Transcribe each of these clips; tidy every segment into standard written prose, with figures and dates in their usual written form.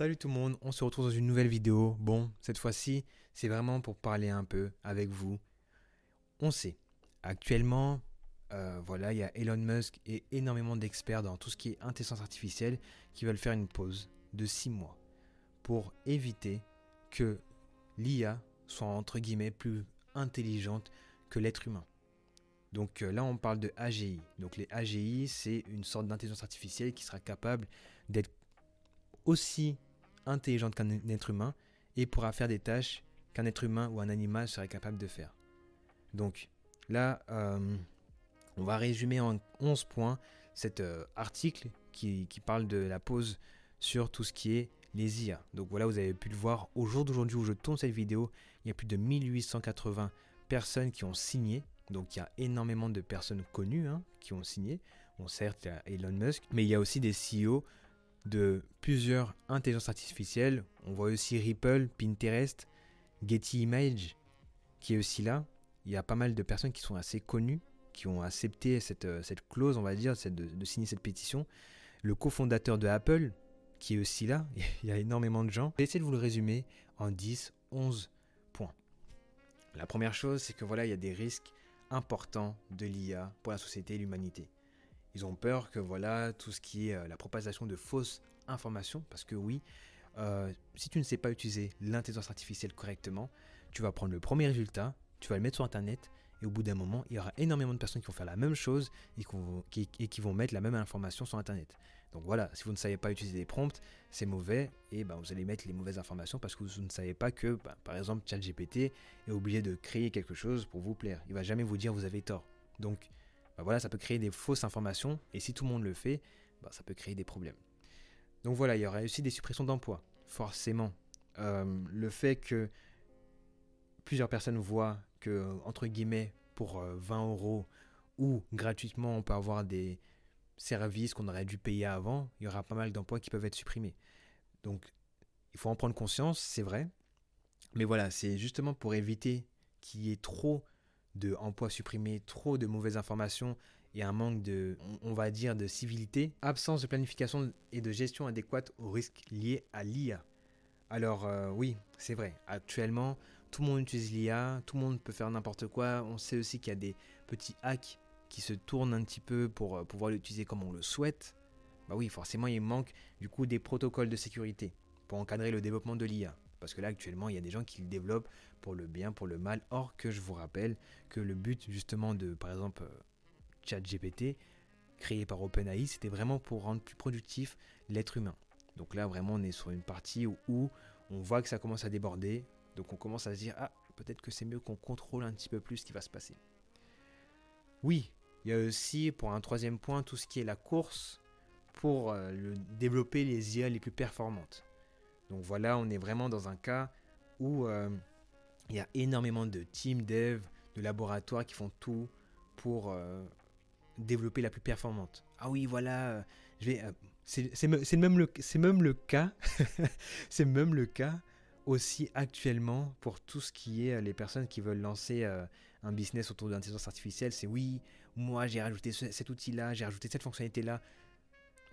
Salut tout le monde, on se retrouve dans une nouvelle vidéo. Bon, cette fois-ci, c'est vraiment pour parler un peu avec vous. On sait, actuellement, voilà, il y a Elon Musk et énormément d'experts dans tout ce qui est intelligence artificielle qui veulent faire une pause de 6 mois pour éviter que l'IA soit entre guillemets plus intelligente que l'être humain. Donc là, on parle de AGI. Donc les AGI, c'est une sorte d'intelligence artificielle qui sera capable d'être aussi intelligente qu'un être humain et pourra faire des tâches qu'un être humain ou un animal serait capable de faire. Donc là, on va résumer en 11 points cet article qui parle de la pause sur tout ce qui est les IA. Donc voilà, vous avez pu le voir, au jour d'aujourd'hui où je tourne cette vidéo, il y a plus de 1880 personnes qui ont signé. Donc il y a énormément de personnes connues qui ont signé. Bon, certes, il y a Elon Musk, mais il y a aussi des CEO de plusieurs intelligences artificielles. On voit aussi Ripple, Pinterest, Getty Images qui est aussi là. Il y a pas mal de personnes qui sont assez connues, qui ont accepté cette clause, on va dire, de signer cette pétition. Le cofondateur de Apple qui est aussi là. Il y a énormément de gens. Je vais essayer de vous le résumer en 10, 11 points. La première chose, c'est que voilà, il y a des risques importants de l'IA pour la société et l'humanité. Ils ont peur que voilà, tout ce qui est la propagation de fausses informations, parce que oui, si tu ne sais pas utiliser l'intelligence artificielle correctement, tu vas prendre le premier résultat, tu vas le mettre sur Internet, et au bout d'un moment, il y aura énormément de personnes qui vont faire la même chose et qui vont mettre la même information sur Internet. Donc voilà, si vous ne savez pas utiliser des prompts, c'est mauvais, et vous allez mettre les mauvaises informations parce que vous ne savez pas que, par exemple, ChatGPT est obligé de créer quelque chose pour vous plaire. Il ne va jamais vous dire vous avez tort. Donc voilà, ça peut créer des fausses informations, et si tout le monde le fait, ça peut créer des problèmes. Donc voilà, il y aura aussi des suppressions d'emplois, forcément. Le fait que plusieurs personnes voient que, entre guillemets, pour 20 euros ou gratuitement, on peut avoir des services qu'on aurait dû payer avant, il y aura pas mal d'emplois qui peuvent être supprimés. Donc, il faut en prendre conscience, c'est vrai. Mais voilà, c'est justement pour éviter qu'il y ait trop d'emplois supprimés, trop de mauvaises informations et un manque de, on va dire, de civilité, absence de planification et de gestion adéquate aux risques liés à l'IA. Alors oui, c'est vrai, actuellement, tout le monde utilise l'IA, tout le monde peut faire n'importe quoi. On sait aussi qu'il y a des petits hacks qui se tournent un petit peu pour pouvoir l'utiliser comme on le souhaite. Bah oui, forcément, il manque du coup des protocoles de sécurité pour encadrer le développement de l'IA. Parce que là, actuellement, il y a des gens qui le développent pour le bien, pour le mal. Or que je vous rappelle que le but justement de, par exemple, ChatGPT, créé par OpenAI, c'était vraiment pour rendre plus productif l'être humain. Donc là, vraiment, on est sur une partie où on voit que ça commence à déborder. Donc on commence à se dire, ah, peut-être que c'est mieux qu'on contrôle un petit peu plus ce qui va se passer. Oui, il y a aussi, pour un troisième point, tout ce qui est la course pour développer les IA les plus performantes. Donc voilà, on est vraiment dans un cas où il y a énormément de team dev, de laboratoires qui font tout pour développer la plus performante. Ah oui, voilà, c'est même le cas, c'est même le cas aussi actuellement pour tout ce qui est les personnes qui veulent lancer un business autour de l'intelligence artificielle. C'est oui, moi j'ai rajouté cet outil-là, j'ai rajouté cette fonctionnalité-là.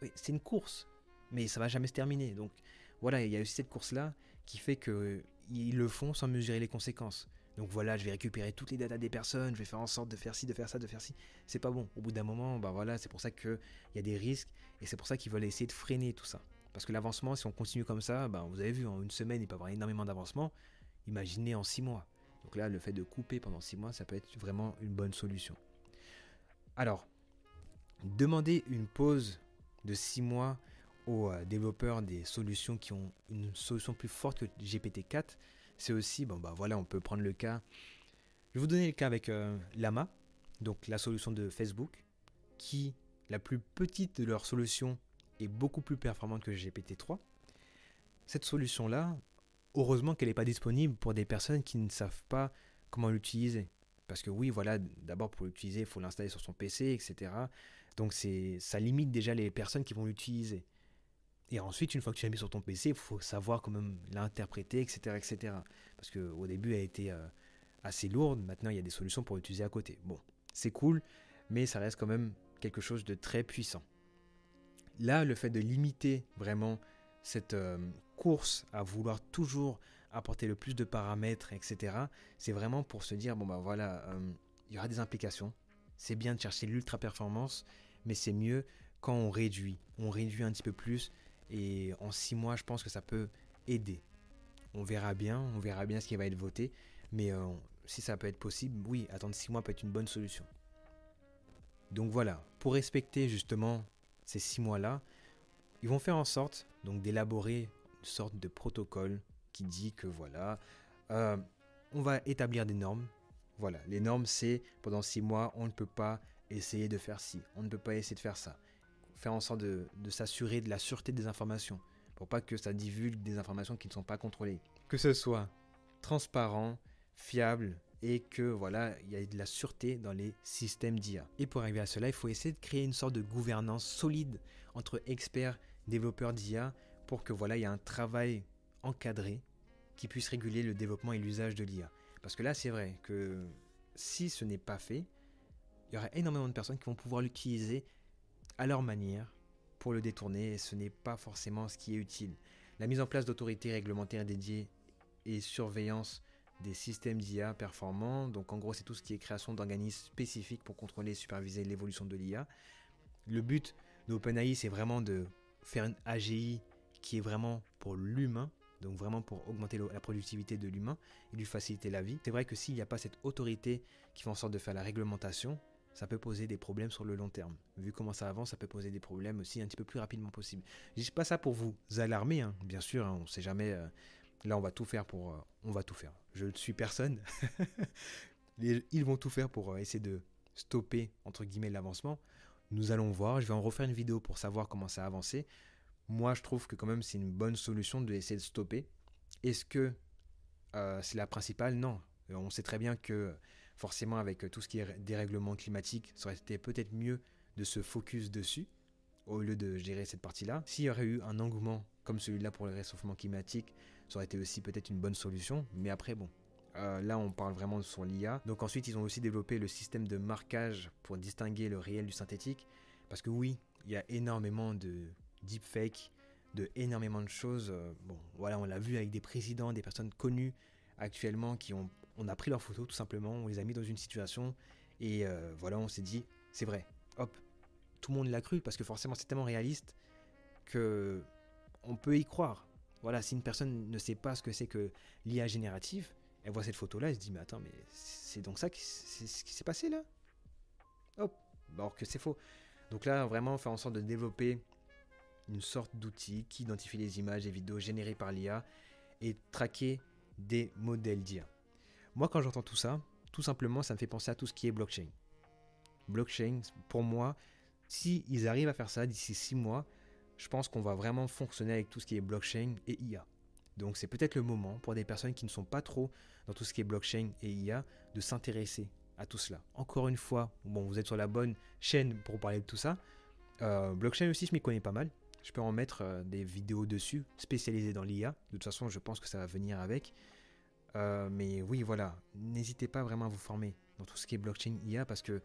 Oui, c'est une course, mais ça va jamais se terminer. Donc voilà, il y a aussi cette course-là qui fait qu'ils le font sans mesurer les conséquences. Donc voilà, je vais récupérer toutes les datas des personnes, je vais faire en sorte de faire ci, de faire ça, de faire ci. C'est pas bon. Au bout d'un moment, voilà, c'est pour ça qu'il y a des risques et c'est pour ça qu'ils veulent essayer de freiner tout ça. Parce que l'avancement, si on continue comme ça, vous avez vu, en une semaine, il peut y avoir énormément d'avancement. Imaginez en 6 mois. Donc là, le fait de couper pendant 6 mois, ça peut être vraiment une bonne solution. Alors, demander une pause de 6 mois aux développeurs des solutions qui ont une solution plus forte que GPT-4, c'est aussi, voilà, on peut prendre le cas. Je vais vous donner le cas avec Llama, donc la solution de Facebook, qui, la plus petite de leurs solutions, est beaucoup plus performante que GPT-3. Cette solution-là, heureusement qu'elle n'est pas disponible pour des personnes qui ne savent pas comment l'utiliser. Parce que oui, voilà, d'abord pour l'utiliser, il faut l'installer sur son PC, etc. Donc ça limite déjà les personnes qui vont l'utiliser. Et ensuite, une fois que tu l'as mis sur ton PC, il faut savoir comment l'interpréter, etc., etc. Parce qu'au début, elle était assez lourde. Maintenant, il y a des solutions pour l'utiliser à côté. Bon, c'est cool, mais ça reste quand même quelque chose de très puissant. Là, le fait de limiter vraiment cette course à vouloir toujours apporter le plus de paramètres, etc. C'est vraiment pour se dire, bon bah voilà, il y aura des implications. C'est bien de chercher l'ultra performance, mais c'est mieux quand on réduit. On réduit un petit peu plus et en 6 mois, je pense que ça peut aider. On verra bien ce qui va être voté, mais si ça peut être possible, oui, attendre 6 mois peut être une bonne solution. Donc voilà, pour respecter justement ces 6 mois-là, ils vont faire en sorte donc d'élaborer une sorte de protocole qui dit que voilà, on va établir des normes. Voilà, les normes c'est pendant 6 mois, on ne peut pas essayer de faire ci, on ne peut pas essayer de faire ça. Faire en sorte de s'assurer de la sûreté des informations, pour pas que ça divulgue des informations qui ne sont pas contrôlées. Que ce soit transparent, fiable et que voilà, il y ait de la sûreté dans les systèmes d'IA. Et pour arriver à cela, il faut essayer de créer une sorte de gouvernance solide entre experts, développeurs d'IA pour que voilà, il y ait un travail encadré qui puisse réguler le développement et l'usage de l'IA. Parce que là, c'est vrai que si ce n'est pas fait, il y aura énormément de personnes qui vont pouvoir l'utiliser à leur manière pour le détourner et ce n'est pas forcément ce qui est utile. La mise en place d'autorités réglementaires dédiées et surveillance des systèmes d'IA performants, donc en gros c'est tout ce qui est création d'organismes spécifiques pour contrôler et superviser l'évolution de l'IA. Le but d'OpenAI c'est vraiment de faire une AGI qui est vraiment pour l'humain, donc vraiment pour augmenter la productivité de l'humain et lui faciliter la vie. C'est vrai que s'il n'y a pas cette autorité qui fait en sorte de faire la réglementation, ça peut poser des problèmes sur le long terme. Vu comment ça avance, ça peut poser des problèmes aussi un petit peu plus rapidement possible. Je dis pas ça pour vous alarmer, hein. Bien sûr, hein, on ne sait jamais. Là, on va tout faire pour. On va tout faire. Je ne suis personne. Ils vont tout faire pour essayer de stopper, entre guillemets, l'avancement. Nous allons voir. Je vais en refaire une vidéo pour savoir comment ça a avancé. Moi, je trouve que quand même, c'est une bonne solution d'essayer de stopper. Est-ce que c'est la principale? Non. On sait très bien que forcément, avec tout ce qui est dérèglement climatique, ça aurait été peut-être mieux de se focus dessus au lieu de gérer cette partie-là. S'il y aurait eu un engouement comme celui-là pour le réchauffement climatique, ça aurait été aussi peut-être une bonne solution. Mais après, bon, là, on parle vraiment sur l'IA. Donc ensuite, ils ont aussi développé le système de marquage pour distinguer le réel du synthétique. Parce que oui, il y a énormément de deepfake, de énormément de choses. Bon, voilà, on l'a vu avec des présidents, des personnes connues actuellement on a pris leurs photos tout simplement, on les a mis dans une situation et voilà, on s'est dit, c'est vrai, hop, tout le monde l'a cru parce que forcément c'est tellement réaliste que on peut y croire. Voilà, si une personne ne sait pas ce que c'est que l'IA générative, elle voit cette photo-là, elle se dit, mais attends, mais c'est donc ça c'est ce qui s'est passé là? Hop, alors que c'est faux. Donc là, vraiment, faire en sorte de développer une sorte d'outil qui identifie les images et vidéos générées par l'IA et traquer des modèles d'IA. Moi, quand j'entends tout ça, tout simplement, ça me fait penser à tout ce qui est blockchain. Blockchain, pour moi, si ils arrivent à faire ça d'ici 6 mois, je pense qu'on va vraiment fonctionner avec tout ce qui est blockchain et IA. Donc c'est peut-être le moment pour des personnes qui ne sont pas trop dans tout ce qui est blockchain et IA de s'intéresser à tout cela. Encore une fois, bon, vous êtes sur la bonne chaîne pour parler de tout ça. Blockchain aussi, je m'y connais pas mal. Je peux en mettre des vidéos dessus, spécialisées dans l'IA. De toute façon, je pense que ça va venir avec. Mais oui, voilà, n'hésitez pas vraiment à vous former dans tout ce qui est blockchain IA parce que,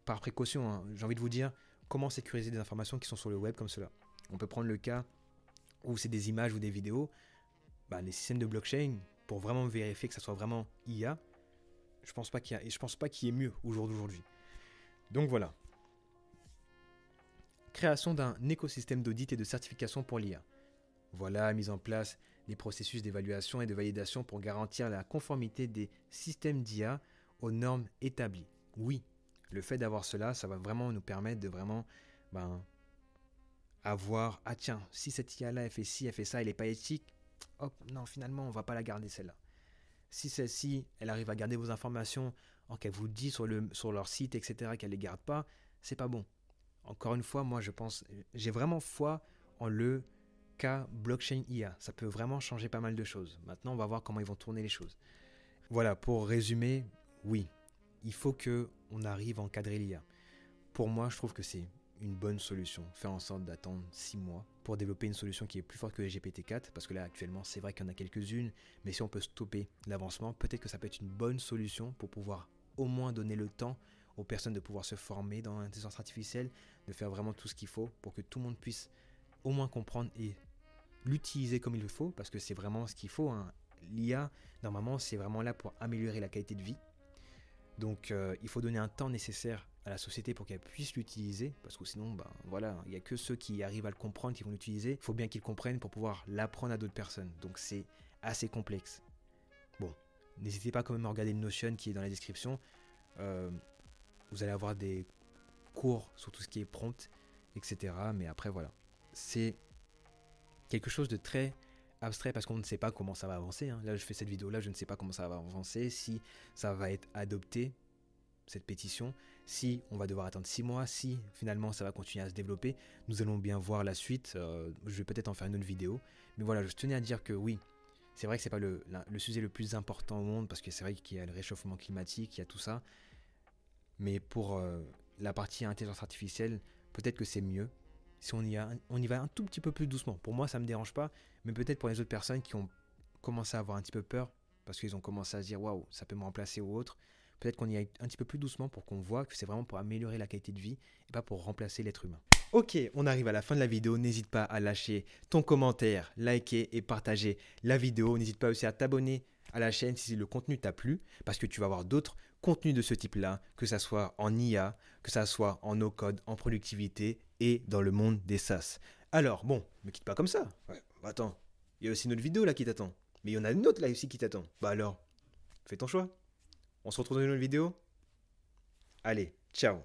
par précaution, hein, j'ai envie de vous dire comment sécuriser des informations qui sont sur le web comme cela. On peut prendre le cas où c'est des images ou des vidéos. Les systèmes de blockchain, pour vraiment vérifier que ça soit vraiment IA, je pense pas qu'il y ait mieux au jour d'aujourd'hui. Donc voilà. Création d'un écosystème d'audit et de certification pour l'IA. Voilà, mise en place des processus d'évaluation et de validation pour garantir la conformité des systèmes d'IA aux normes établies. Oui, le fait d'avoir cela, ça va vraiment nous permettre de vraiment avoir, ah tiens, si cette IA-là, elle fait ci, elle fait ça, elle n'est pas éthique, hop, non, finalement, on ne va pas la garder celle-là. Si celle-ci, elle arrive à garder vos informations, qu'elle vous dit sur leur site, etc., qu'elle ne les garde pas, c'est pas bon. Encore une fois, moi, je pense, j'ai vraiment foi en le cas blockchain IA. Ça peut vraiment changer pas mal de choses. Maintenant, on va voir comment ils vont tourner les choses. Voilà, pour résumer, oui, il faut qu'on arrive à encadrer l'IA. Pour moi, je trouve que c'est une bonne solution. Faire en sorte d'attendre 6 mois pour développer une solution qui est plus forte que les GPT-4, parce que là, actuellement, c'est vrai qu'il y en a quelques-unes, mais si on peut stopper l'avancement, peut-être que ça peut être une bonne solution pour pouvoir au moins donner le temps aux personnes de pouvoir se former dans l'intelligence artificielle, de faire vraiment tout ce qu'il faut pour que tout le monde puisse au moins comprendre et l'utiliser comme il le faut, parce que c'est vraiment ce qu'il faut, hein. L'IA, normalement, c'est vraiment là pour améliorer la qualité de vie. Donc, il faut donner un temps nécessaire à la société pour qu'elle puisse l'utiliser, parce que sinon, ben, voilà, il n'y a que ceux qui arrivent à le comprendre qui vont l'utiliser. Il faut bien qu'ils comprennent pour pouvoir l'apprendre à d'autres personnes. Donc, c'est assez complexe. Bon, n'hésitez pas quand même à regarder le Notion qui est dans la description. Vous allez avoir des cours sur tout ce qui est prompt, etc. Mais après, voilà, c'est quelque chose de très abstrait parce qu'on ne sait pas comment ça va avancer, hein. Là, je fais cette vidéo-là, je ne sais pas comment ça va avancer, si ça va être adopté, cette pétition, si on va devoir attendre 6 mois, si finalement ça va continuer à se développer. Nous allons bien voir la suite. Je vais peut-être en faire une autre vidéo. Mais voilà, je tenais à dire que oui, c'est vrai que c'est pas le sujet le plus important au monde parce que c'est vrai qu'il y a le réchauffement climatique, il y a tout ça. Mais pour la partie intelligence artificielle, peut-être que c'est mieux si on y va un tout petit peu plus doucement. Pour moi, ça me dérange pas, mais peut-être pour les autres personnes qui ont commencé à avoir un petit peu peur parce qu'ils ont commencé à se dire waouh, ça peut me remplacer ou autre. Peut-être qu'on y aille un petit peu plus doucement pour qu'on voit que c'est vraiment pour améliorer la qualité de vie et pas pour remplacer l'être humain. Ok, on arrive à la fin de la vidéo. N'hésite pas à lâcher ton commentaire, liker et partager la vidéo. N'hésite pas aussi à t'abonner à la chaîne si le contenu t'a plu, parce que tu vas avoir d'autres contenus de ce type-là, que ça soit en IA, que ça soit en no-code, en productivité et dans le monde des SaaS. Alors, bon, me quitte pas comme ça. Ouais, bah attends, il y a aussi une autre vidéo là qui t'attend. Mais il y en a une autre là aussi qui t'attend. Bah alors, fais ton choix. On se retrouve dans une autre vidéo. Allez, ciao.